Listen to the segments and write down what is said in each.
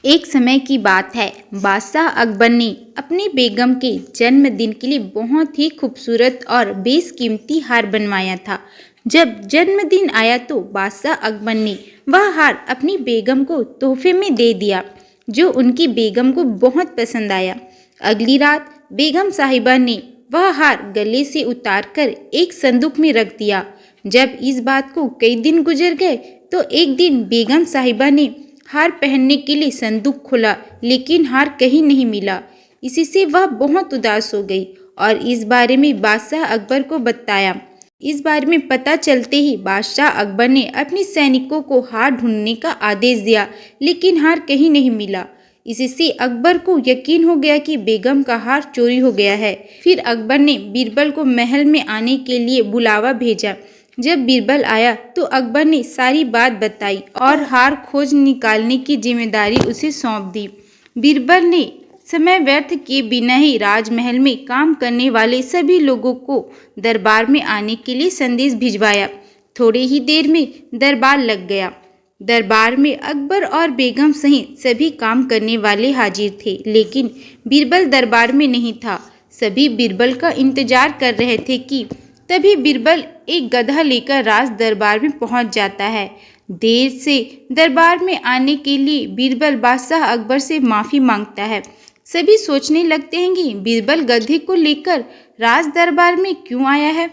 एक समय की बात है, बादशाह अकबर ने अपनी बेगम के जन्मदिन के लिए बहुत ही खूबसूरत और बेशकीमती हार बनवाया था। जब जन्मदिन आया तो बादशाह अकबर ने वह हार अपनी बेगम को तोहफे में दे दिया, जो उनकी बेगम को बहुत पसंद आया। अगली रात बेगम साहिबा ने वह हार गले से उतारकर एक संदूक में रख दिया। जब इस बात को कई दिन गुजर गए तो एक दिन बेगम साहिबा ने हार पहनने के लिए संदूक खोला, लेकिन हार कहीं नहीं मिला। इसी से वह बहुत उदास हो गई और इस बारे में बादशाह अकबर को बताया। इस बारे में पता चलते ही बादशाह अकबर ने अपने सैनिकों को हार ढूंढने का आदेश दिया, लेकिन हार कहीं नहीं मिला। इसी से अकबर को यकीन हो गया कि बेगम का हार चोरी हो गया है। फिर अकबर ने बीरबल को महल में आने के लिए बुलावा भेजा। जब बीरबल आया तो अकबर ने सारी बात बताई और हार खोज निकालने की जिम्मेदारी उसे सौंप दी। बीरबल ने समय व्यर्थ किए बिना ही राजमहल में काम करने वाले सभी लोगों को दरबार में आने के लिए संदेश भिजवाया। थोड़ी ही देर में दरबार लग गया। दरबार में अकबर और बेगम सहित सभी काम करने वाले हाजिर थे, लेकिन बीरबल दरबार में नहीं था। सभी बीरबल का इंतजार कर रहे थे कि तभी बीरबल एक गधा लेकर राज दरबार में पहुंच जाता है। देर से दरबार में आने के लिए बीरबल बादशाह अकबर से माफ़ी मांगता है। सभी सोचने लगते हैं कि बीरबल गधे को लेकर राज दरबार में क्यों आया है।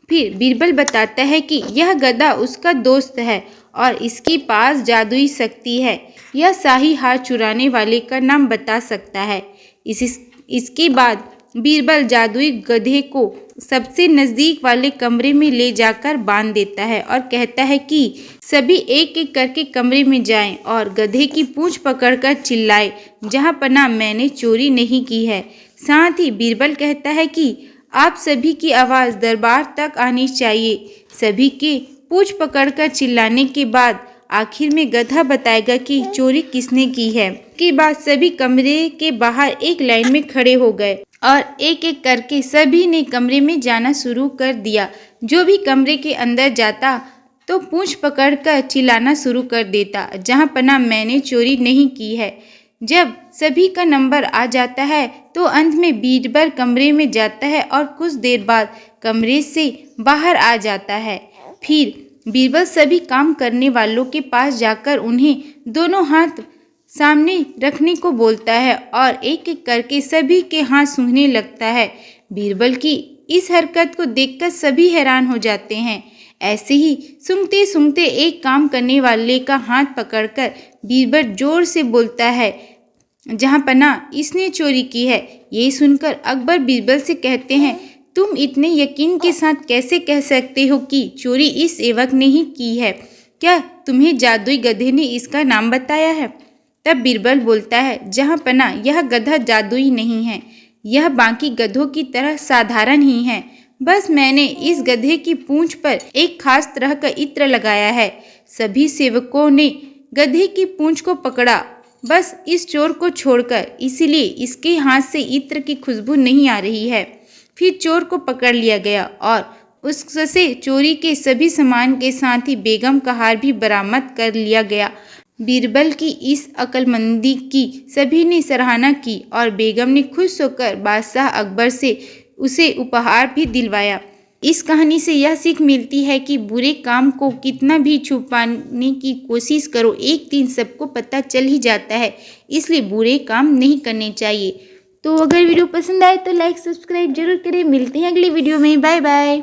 फिर बीरबल बताता है कि यह गधा उसका दोस्त है और इसके पास जादुई शक्ति है। यह शाही हार चुराने वाले का नाम बता सकता है। इसके बाद बीरबल जादुई गधे को सबसे नज़दीक वाले कमरे में ले जाकर बांध देता है और कहता है कि सभी एक एक करके कमरे में जाएं और गधे की पूंछ पकड़कर चिल्लाएं, जहां पना मैंने चोरी नहीं की है। साथ ही बीरबल कहता है कि आप सभी की आवाज़ दरबार तक आनी चाहिए। सभी के पूंछ पकड़कर चिल्लाने के बाद आखिर में गधा बताएगा कि चोरी किसने की है। के बाद सभी कमरे के बाहर एक लाइन में खड़े हो गए और एक एक करके सभी ने कमरे में जाना शुरू कर दिया। जो भी कमरे के अंदर जाता तो पूंछ पकड़कर चिल्लाना शुरू कर देता, जहां पना मैंने चोरी नहीं की है। जब सभी का नंबर आ जाता है तो अंत में बीरबल कमरे में जाता है और कुछ देर बाद कमरे से बाहर आ जाता है। फिर बीरबल सभी काम करने वालों के पास जाकर उन्हें दोनों हाथ सामने रखने को बोलता है और एक एक करके सभी के हाथ सूंघने लगता है। बीरबल की इस हरकत को देखकर सभी हैरान हो जाते हैं। ऐसे ही सूंघते सूंघते एक काम करने वाले का हाथ पकड़कर बीरबल जोर से बोलता है, जहां पना इसने चोरी की है। ये सुनकर अकबर बीरबल से कहते हैं, तुम इतने यकीन के साथ कैसे कह सकते हो कि चोरी इस सेवक ने ही की है? क्या तुम्हें जादुई गधे ने इसका नाम बताया है? तब बीरबल बोलता है, जहां पना यह गधा जादुई नहीं है, यह बाकी गधों की तरह साधारण ही है। बस मैंने इस गधे की पूंछ पर एक खास तरह का इत्र लगाया है। सभी सेवकों ने गधे की पूंछ को पकड़ा, बस इस चोर को छोड़कर, इसलिए इसके हाथ से इत्र की खुशबू नहीं आ रही है। फिर चोर को पकड़ लिया गया और उससे चोरी के सभी सामान के साथ ही बेगम का हार भी बरामद कर लिया गया। बीरबल की इस अक्लमंदी की सभी ने सराहना की और बेगम ने खुश होकर बादशाह अकबर से उसे उपहार भी दिलवाया। इस कहानी से यह सीख मिलती है कि बुरे काम को कितना भी छुपाने की कोशिश करो, एक दिन सबको पता चल ही जाता है। इसलिए बुरे काम नहीं करने चाहिए। तो अगर वीडियो पसंद आए तो लाइक सब्सक्राइब जरूर करें। मिलते हैं अगली वीडियो में। Bye bye.